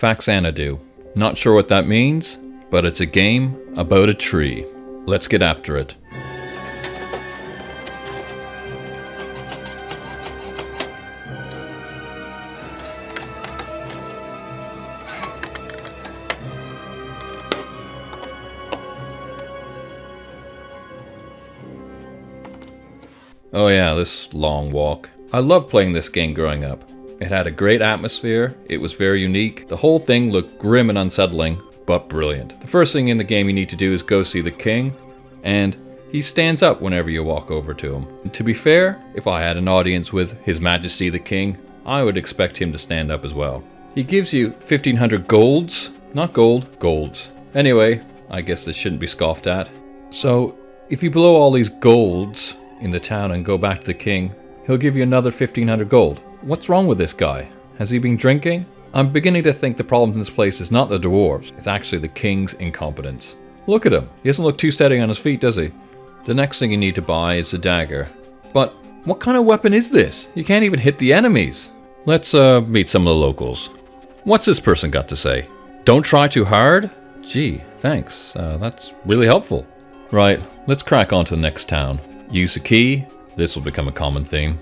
Faxanadu. Not sure what that means, but it's a game about a tree. Let's get after it. Oh yeah, this long walk. I loved playing this game growing up. It had a great atmosphere, it was very unique, the whole thing looked grim and unsettling, but brilliant. The first thing in the game you need to do is go see the king, and he stands up whenever you walk over to him. And to be fair, if I had an audience with His Majesty the King, I would expect him to stand up as well. He gives you 1500 golds, not gold, golds. Anyway, I guess this shouldn't be scoffed at. So, if you blow all these golds in the town and go back to the king, he'll give you another 1500 gold. What's wrong with this guy? Has he been drinking? I'm beginning to think the problem in this place is not the dwarves, it's actually the king's incompetence. Look at him, he doesn't look too steady on his feet, does he? The next thing you need to buy is a dagger. But what kind of weapon is this? You can't even hit the enemies. Let's meet some of the locals. What's this person got to say? Don't try too hard? Gee, thanks, that's really helpful. Right, let's crack on to the next town. Use a key, this will become a common theme.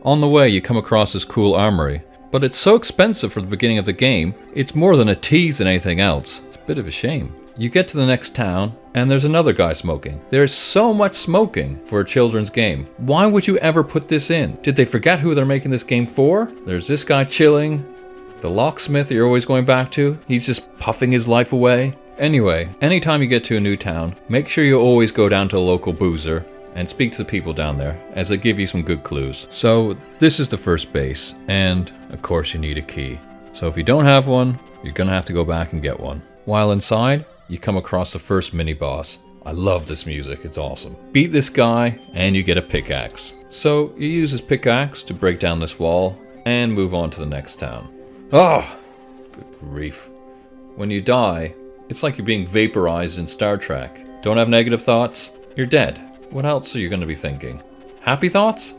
On the way you come across this cool armory, but it's so expensive for the beginning of the game, it's more than a tease than anything else. It's a bit of a shame. You get to the next town, and there's another guy smoking. There's so much smoking for a children's game. Why would you ever put this in? Did they forget who they're making this game for? There's this guy chilling. The locksmith you're always going back to, he's just puffing his life away. Anyway, anytime you get to a new town, make sure you always go down to a local boozer and speak to the people down there, as they give you some good clues. So this is the first base, and of course you need a key. So if you don't have one, you're gonna have to go back and get one. While inside, you come across the first mini-boss. I love this music, it's awesome. Beat this guy, and you get a pickaxe. So you use his pickaxe to break down this wall, and move on to the next town. Oh, good grief. When you die, it's like you're being vaporized in Star Trek. Don't have negative thoughts? You're dead. What else are you going to be thinking? Happy thoughts?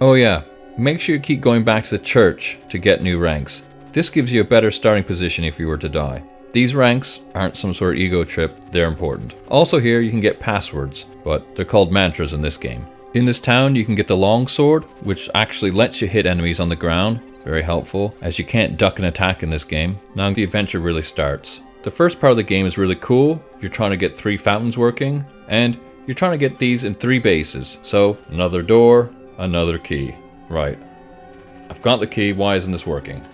Oh yeah, make sure you keep going back to the church to get new ranks. This gives you a better starting position if you were to die. These ranks aren't some sort of ego trip, they're important. Also here you can get passwords, but they're called mantras in this game. In this town you can get the long sword, which actually lets you hit enemies on the ground. Very helpful, as you can't duck an attack in this game. Now the adventure really starts. The first part of the game is really cool. You're trying to get 3 fountains working, and you're trying to get these in 3 bases. So, another door, another key. Right. I've got the key, why isn't this working?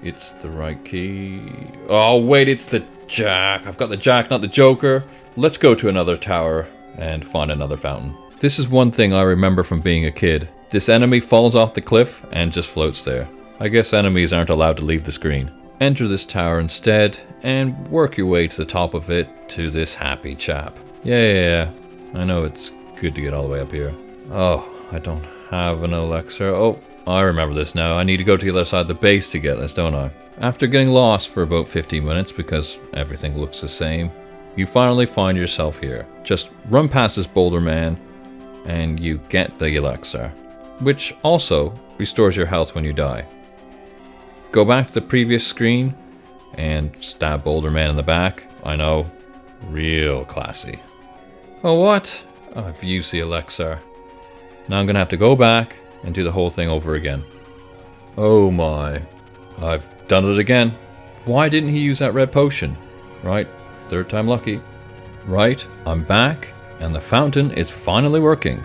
It's the right key. Oh wait, it's the jack. I've got the jack, not the joker. Let's go to another tower and find another fountain. This is one thing I remember from being a kid. This enemy falls off the cliff and just floats there. I guess enemies aren't allowed to leave the screen. Enter this tower instead and work your way to the top of it to this happy chap. Yeah. I know it's good to get all the way up here. Oh, I don't have an elixir. Oh, I remember this now. I need to go to the other side of the base to get this, don't I? After getting lost for about 15 minutes because everything looks the same, you finally find yourself here. Just run past this boulder man and you get the elixir, which also restores your health when you die. Go back to the previous screen and stab boulder man in the back. I know, real classy. Oh what? Oh, I've used the elixir. Now I'm gonna have to go back and do the whole thing over again. Oh my, I've done it again. Why didn't he use that red potion? Right, 3rd time lucky. Right, I'm back and the fountain is finally working.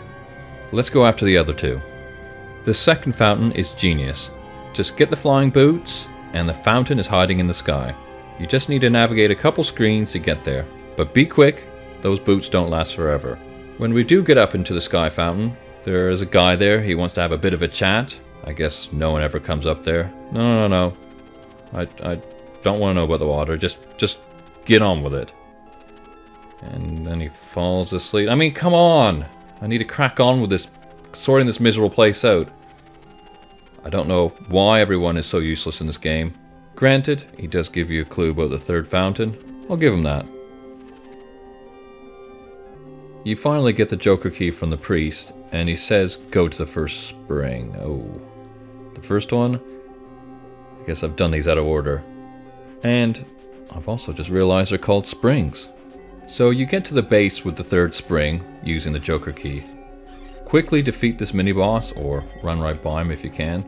Let's go after the other 2. The second fountain is genius. Just get the flying boots and the fountain is hiding in the sky. You just need to navigate a couple screens to get there. But be quick, those boots don't last forever. When we do get up into the sky fountain, there is a guy there. He wants to have a bit of a chat. I guess no one ever comes up there. No. I don't want to know about the water. Just get on with it. And then he falls asleep. I mean, come on. I need to crack on with this, sorting this miserable place out. I don't know why everyone is so useless in this game. Granted, he does give you a clue about the 3rd fountain. I'll give him that. You finally get the Joker key from the priest, and he says go to the first spring. Oh, the first one? I guess I've done these out of order. And I've also just realized they're called springs. So you get to the base with the third spring using the Joker key. Quickly defeat this mini-boss, or run right by him if you can.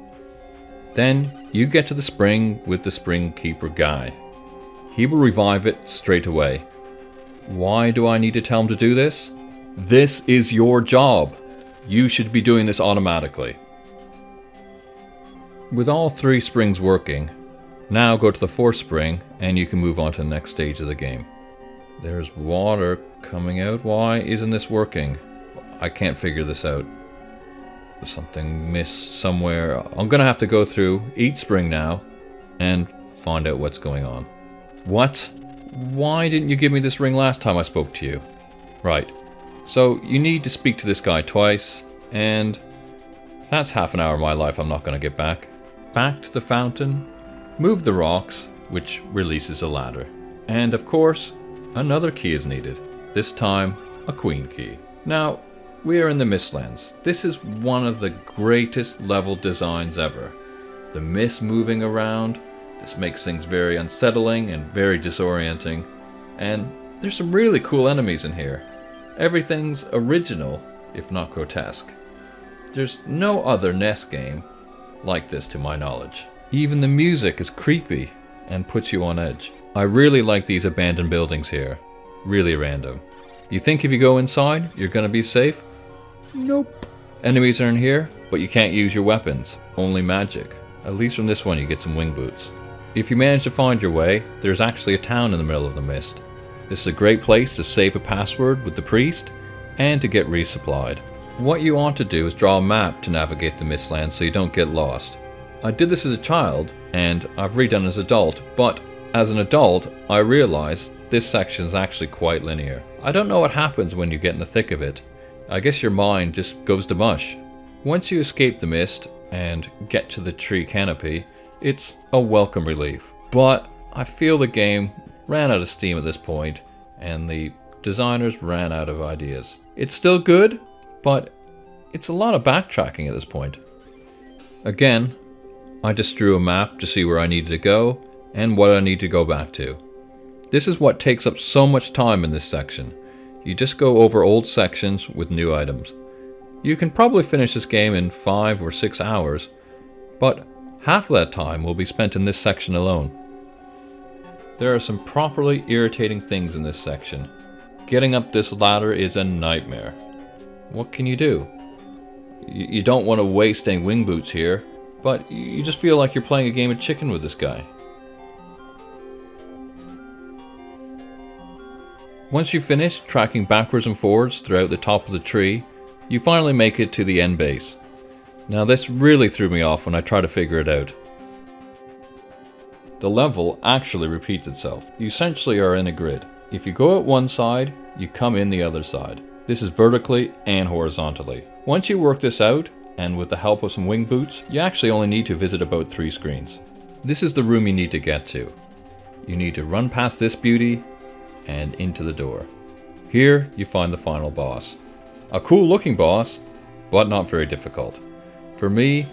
Then you get to the spring with the Spring Keeper guy. He will revive it straight away. Why do I need to tell him to do this? This is your job. You should be doing this automatically. With all 3 springs working, now go to the 4th spring and you can move on to the next stage of the game. There's water coming out. Why isn't this working? I can't figure this out. There's something missed somewhere. I'm gonna have to go through each spring now and find out what's going on. What? Why didn't you give me this ring last time I spoke to you? Right. So you need to speak to this guy twice, and that's half an hour of my life I'm not gonna get back. Back to the fountain, move the rocks, which releases a ladder. And of course, another key is needed. This time, a queen key. Now, we are in the Mistlands. This is one of the greatest level designs ever. The mist moving around, this makes things very unsettling and very disorienting. And there's some really cool enemies in here. Everything's original, if not grotesque. There's no other NES game like this to my knowledge. Even the music is creepy and puts you on edge. I really like these abandoned buildings here. Really random. You think if you go inside, you're gonna be safe? Nope. Enemies are in here, but you can't use your weapons. Only magic. At least from this one you get some wing boots. If you manage to find your way, there's actually a town in the middle of the mist. This is a great place to save a password with the priest and to get resupplied. What you want to do is draw a map to navigate the Mistlands so you don't get lost. I did this as a child and I've redone as an adult, but as an adult I realized this section is actually quite linear. I don't know what happens when you get in the thick of it. I guess your mind just goes to mush. Once you escape the mist and get to the tree canopy, it's a welcome relief. But I feel the game ran out of steam at this point and the designers ran out of ideas. It's still good, but it's a lot of backtracking at this point. Again, I just drew a map to see where I needed to go and what I need to go back to. This is what takes up so much time in this section. You just go over old sections with new items. You can probably finish this game in 5 or 6 hours, but half of that time will be spent in this section alone. There are some properly irritating things in this section. Getting up this ladder is a nightmare. What can you do? You don't want to waste any wing boots here, but you just feel like you're playing a game of chicken with this guy. Once you finish tracking backwards and forwards throughout the top of the tree, you finally make it to the end base. Now this really threw me off when I tried to figure it out. The level actually repeats itself. You essentially are in a grid. If you go out one side, you come in the other side. This is vertically and horizontally. Once you work this out, and with the help of some wing boots, you actually only need to visit about 3 screens. This is the room you need to get to. You need to run past this beauty and into the door. Here you find the final boss. A cool looking boss, but not very difficult. For me,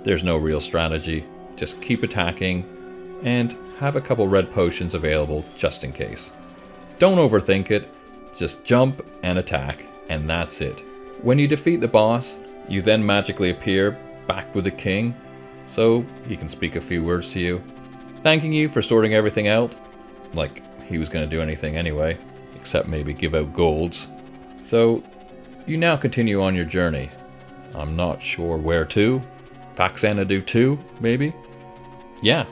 there's no real strategy. Just keep attacking and have a couple red potions available just in case. Don't overthink it, just jump and attack, and that's it. When you defeat the boss, you then magically appear back with the king, so he can speak a few words to you, thanking you for sorting everything out, like he was going to do anything anyway, except maybe give out golds. So you now continue on your journey. I'm not sure where to. Faxanadu 2, maybe? Yeah.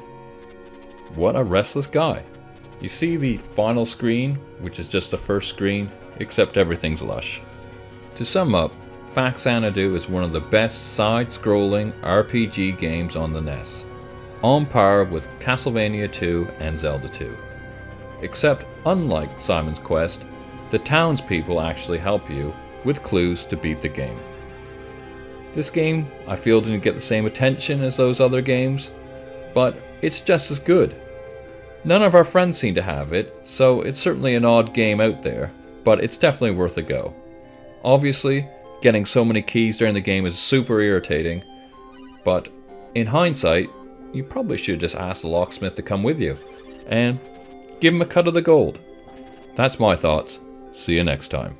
What a restless guy. You see the final screen, which is just the first screen, except everything's lush. To sum up, Faxanadu is one of the best side-scrolling RPG games on the NES, on par with Castlevania 2 and Zelda 2. Except, unlike Simon's Quest, the townspeople actually help you with clues to beat the game. This game, I feel, didn't get the same attention as those other games, but it's just as good. None of our friends seem to have it, so it's certainly an odd game out there, but it's definitely worth a go. Obviously, getting so many keys during the game is super irritating, but in hindsight, you probably should just ask the locksmith to come with you. and give him a cut of the gold. That's my thoughts. See you next time.